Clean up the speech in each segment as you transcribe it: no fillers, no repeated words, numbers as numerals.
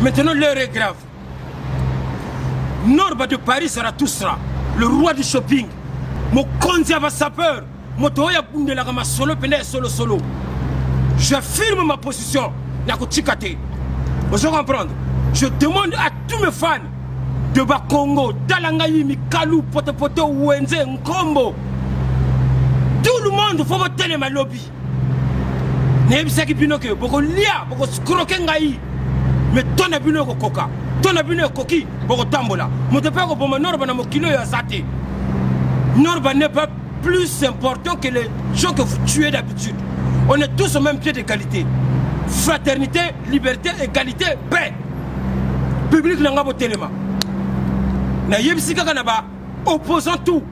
Maintenant, l'heure est grave. Norba de Paris sera tout sera. Le roi du shopping. Mon konzi va sapeur. Mon toya bunde la gama solo pene solo solo. J'affirme ma position. Nako tikate. Vous comprendre? Je demande à tous mes fans de Bakongo, Dalangayi, Mikalou, Potepoto, Wenze, Nkombo. Tout le monde faut voter ma lobby. Nebisaki binoke, boko lia, boko skrokengayi. Mais ton abino koka, ton abino koki, boko tambola. Mon départ au bon Norba na mokilo ya zate. Norba n'est pas plus important que les gens que vous tuez d'habitude. On est tous au même pied d'égalité. Fraternité, liberté, égalité, paix. Public n'a pas téléma. Na yebisika kanaba opposant tout.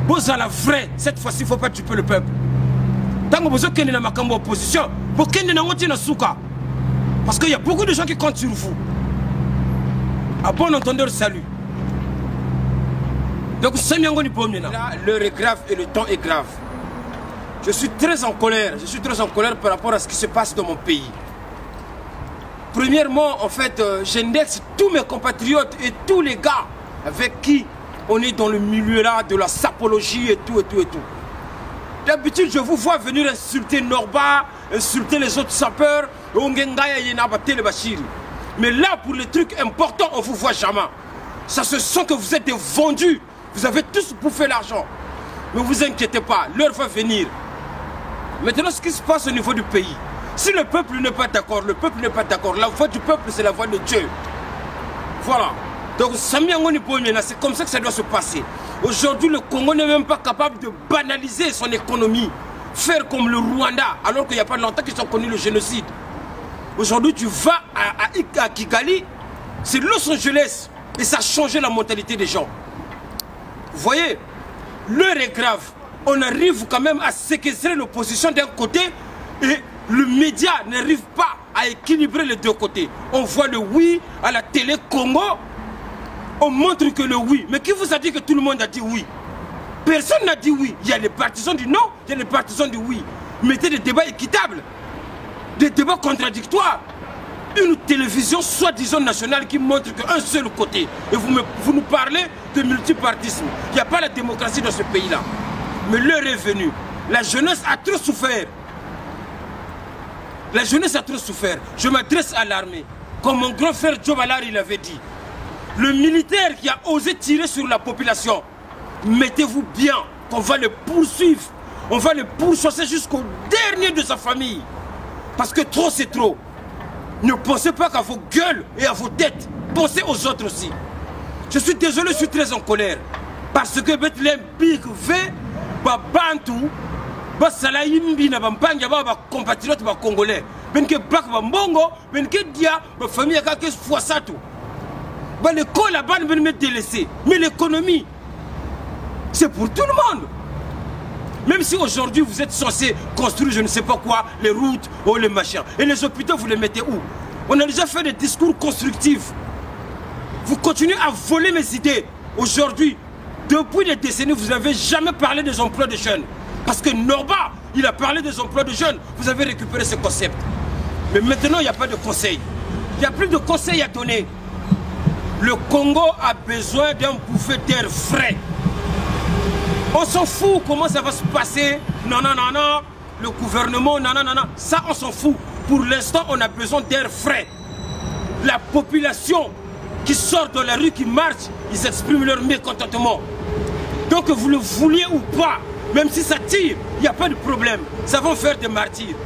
Boza la vraie, cette fois-ci il ne faut pas tuer le peuple. Tant que vous avez une opposition, vous avez une souka. Parce qu'il y a beaucoup de gens qui comptent sur vous. À bon entendeur, salut. Donc, là, l'heure est grave et le temps est grave. Je suis très en colère. Je suis très en colère par rapport à ce qui se passe dans mon pays. Premièrement, en fait, j'indexe tous mes compatriotes et tous les gars avec qui on est dans le milieu là de la sapologie et tout et tout et tout. D'habitude, je vous vois venir insulter Norba, insulter les autres sapeurs. Mais là, pour les trucs importants, on ne vous voit jamais. Ça se sent que vous êtes des vendus. Vous avez tous bouffé l'argent. Ne vous inquiétez pas, l'heure va venir. Maintenant, ce qui se passe au niveau du pays. Si le peuple n'est pas d'accord, le peuple n'est pas d'accord. La voix du peuple, c'est la voix de Dieu. Voilà. Donc, c'est comme ça que ça doit se passer. Aujourd'hui, le Congo n'est même pas capable de banaliser son économie. Faire comme le Rwanda, alors qu'il n'y a pas longtemps qu'ils ont connu le génocide. Aujourd'hui, tu vas à Kigali, c'est Los Angeles. Et ça a changé la mentalité des gens. Vous voyez, l'heure est grave. On arrive quand même à séquestrer l'opposition d'un côté et le média n'arrive pas à équilibrer les deux côtés. On voit le oui à la télé Congo. On montre que le oui. Mais qui vous a dit que tout le monde a dit oui? Personne n'a dit oui. Il y a les partisans du non, il y a les partisans du oui. Mettez des débats équitables, des débats contradictoires. Une télévision soi-disant nationale qui montre qu'un seul côté. Et vous nous parlez de multipartisme. Il n'y a pas la démocratie dans ce pays-là. Mais l'heure est venue. La jeunesse a trop souffert. La jeunesse a trop souffert. Je m'adresse à l'armée. Comme mon grand frère Djobalar il avait dit. Le militaire qui a osé tirer sur la population, mettez-vous bien qu'on va le poursuivre. On va le pourchasser jusqu'au dernier de sa famille. Parce que trop c'est trop. Ne pensez pas qu'à vos gueules et à vos têtes. Pensez aux autres aussi. Je suis désolé, je suis très en colère. Parce que Bethlehem Big V, Bantu, Salaïmbi, Nabampanga, compatriotes congolais. Benke Black Bambongo, Benke Dia, famille à quelques fois ça tout. L'école là-bas ne me délaisser. Mais l'économie, c'est pour tout le monde. Même si aujourd'hui vous êtes censé construire je ne sais pas quoi, les routes ou les machins. Et les hôpitaux, vous les mettez où? On a déjà fait des discours constructifs. Vous continuez à voler mes idées. Aujourd'hui, depuis des décennies, vous n'avez jamais parlé des emplois de jeunes. Parce que Norba, il a parlé des emplois de jeunes. Vous avez récupéré ce concept. Mais maintenant, il n'y a pas de conseil. Il n'y a plus de conseils à donner. Le Congo a besoin d'un bouffée d'air frais. On s'en fout comment ça va se passer. Non, non, non, non. Le gouvernement, non, non, non, non. Ça, on s'en fout. Pour l'instant, on a besoin d'air frais. La population qui sort dans la rue, qui marche, ils expriment leur mécontentement. Donc, vous le vouliez ou pas, même si ça tire, il n'y a pas de problème. Ça va faire des martyrs.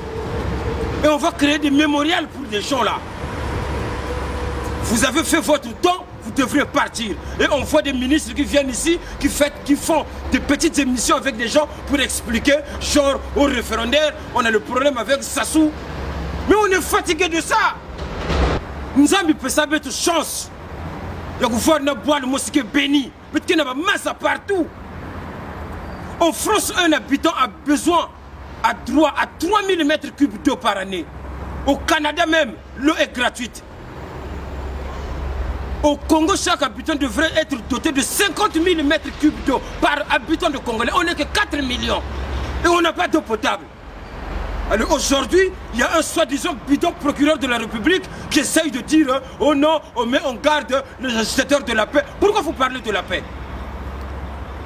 Et on va créer des mémorials pour des gens là. Vous avez fait votre temps, vous devrez partir. Et on voit des ministres qui viennent ici, qui font des petites émissions avec des gens pour expliquer, genre au référendaire, on a le problème avec Sassou. Mais on est fatigué de ça. Nous avons une chance. Il faut voir le mosquée béni. Mais il y a une masse partout. En France, un habitant a besoin, a droit à 3000 m3 d'eau par année. Au Canada même, l'eau est gratuite. Au Congo, chaque habitant devrait être doté de 50 000 m3 d'eau par habitant de Congolais. On n'est que 4 millions. Et on n'a pas d'eau potable. Alors aujourd'hui, il y a un soi-disant bidon procureur de la République qui essaye de dire oh non, on met en garde les agitateurs de la paix. Pourquoi vous parlez de la paix?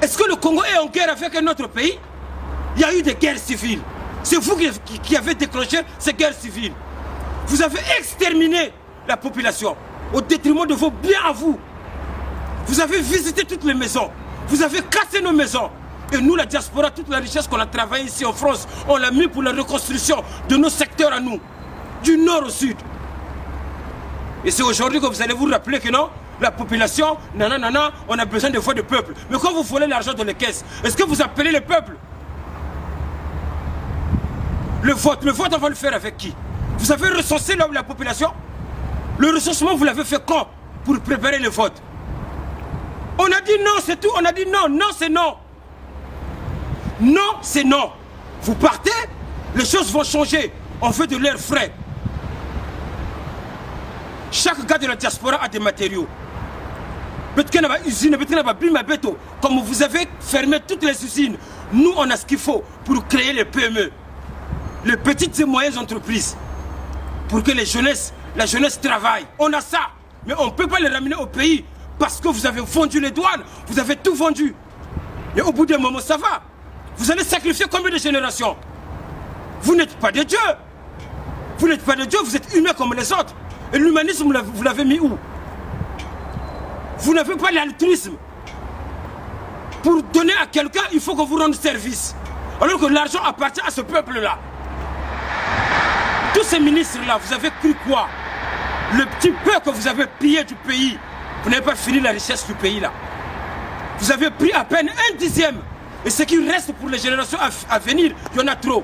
Est-ce que le Congo est en guerre avec un autre pays? Il y a eu des guerres civiles. C'est vous qui avez déclenché ces guerres civiles. Vous avez exterminé la population au détriment de vos biens à vous. Vous avez visité toutes les maisons. Vous avez cassé nos maisons. Et nous, la diaspora, toute la richesse qu'on a travaillée ici en France, on l'a mis pour la reconstruction de nos secteurs à nous, du nord au sud. Et c'est aujourd'hui que vous allez vous rappeler que non, la population, nanana, on a besoin de voix de peuple. Mais quand vous volez l'argent de les caisses, est-ce que vous appelez le peuple? Le vote, on va le faire avec qui? Vous avez recensé la population? Le recensement, vous l'avez fait quand? Pour préparer le vote. On a dit non, c'est tout. On a dit non, non, c'est non. Non, c'est non. Vous partez, les choses vont changer. On fait de l'air frais. Chaque gars de la diaspora a des matériaux. Comme vous avez fermé toutes les usines, nous, on a ce qu'il faut pour créer les PME, les petites et moyennes entreprises, pour que la jeunesse travaille. On a ça, mais on ne peut pas les ramener au pays parce que vous avez vendu les douanes, vous avez tout vendu. Et au bout d'un moment, ça va. Vous allez sacrifier combien de générations? Vous n'êtes pas des dieux. Vous n'êtes pas des dieux, vous êtes humains comme les autres. Et l'humanisme, vous l'avez mis où? Vous n'avez pas l'altruisme. Pour donner à quelqu'un, il faut que vous rendiez service. Alors que l'argent appartient à ce peuple-là. Tous ces ministres-là, vous avez cru quoi? Le petit peu que vous avez pillé du pays, vous n'avez pas fini la richesse du pays-là. Vous avez pris à peine 1/10. Et ce qui reste pour les générations à venir, il y en a trop.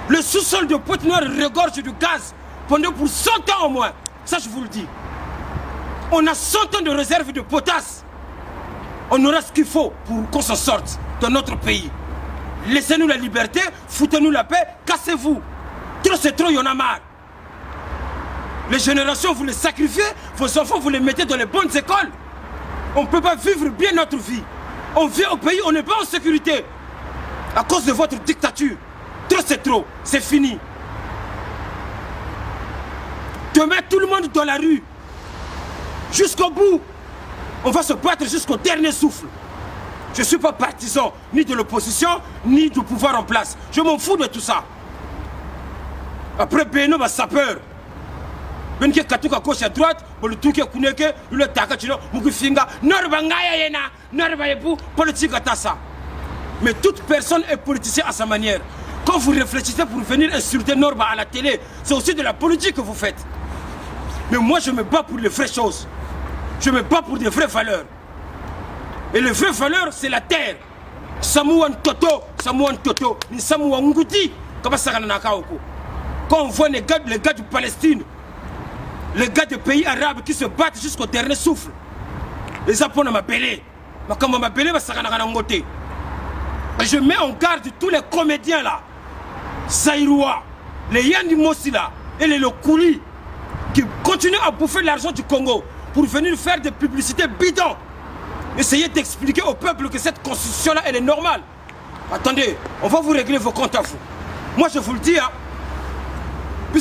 Le sous-sol de Pointe-Noire regorge du gaz pendant pour 100 ans au moins. Ça, je vous le dis. On a 100 ans de réserve de potasse. On aura ce qu'il faut pour qu'on s'en sorte dans notre pays. Laissez-nous la liberté, foutez-nous la paix, cassez-vous. Trop c'est trop, il y en a marre. Les générations, vous les sacrifiez, vos enfants, vous les mettez dans les bonnes écoles. On ne peut pas vivre bien notre vie. On vient au pays, on n'est pas en sécurité. À cause de votre dictature. Trop c'est trop, c'est fini. Demain, tout le monde dans la rue. Jusqu'au bout. On va se battre jusqu'au dernier souffle. Je ne suis pas partisan ni de l'opposition, ni du pouvoir en place. Je m'en fous de tout ça. Après, Beno va sapeur. Ben qui est à gauche à droite, le tout qui est kuneke, le takachino, Mugufinga, Norbangaya Yena, Norbayebu, politique à ça. Mais toute personne est politicien à sa manière. Quand vous réfléchissez pour venir insulter Norba à la télé, c'est aussi de la politique que vous faites. Mais moi, je me bats pour les vraies choses. Je me bats pour des vraies valeurs. Et les vraies valeurs, c'est la terre. Samouan Toto, ni Samouan Ngouti, comme ça, quand on voit les gars de Palestine, les gars des pays arabes qui se battent jusqu'au dernier souffle, les Japonais m'appellent. Et je mets en garde tous les comédiens là, Saïroua, les Yandi Mossila et les Lokuli, qui continuent à bouffer l'argent du Congo pour venir faire des publicités bidons. Essayez d'expliquer au peuple que cette constitution-là, elle est normale. Attendez, on va vous régler vos comptes à vous. Moi, je vous le dis, hein. Vous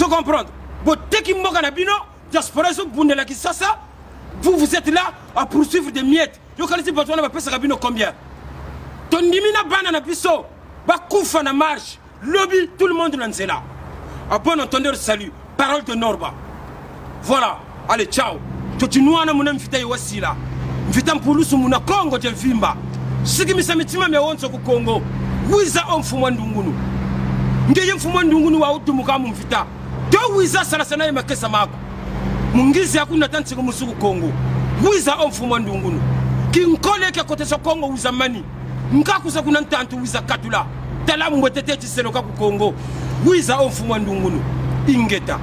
comprenez? Vous êtes là à poursuivre des miettes. Combien? Marche. Lobby, tout le monde est là. À bon entendeur, salut. Parole de Norba. Voilà. Allez, ciao. Tu nous as mon invité aussi là. Invité pour nous sur mon Congo de Vimba. Ce qui me semble mais on se Congo. Wiza on fuma ndungunu. Ngeye fuma ndungunu wa utumuka mumvita. Do wiza sala sana makesa mako. Mungizi hakuna tanti ko musuku Congo. Wiza on fuma ndungunu. Kinkole ke kote so Congo wiza mani. Ngakusa kuna ntantu wiza katula. Tala mwetete tiselo ka ku Congo. Wiza on fuma ndungunu. Ingeta.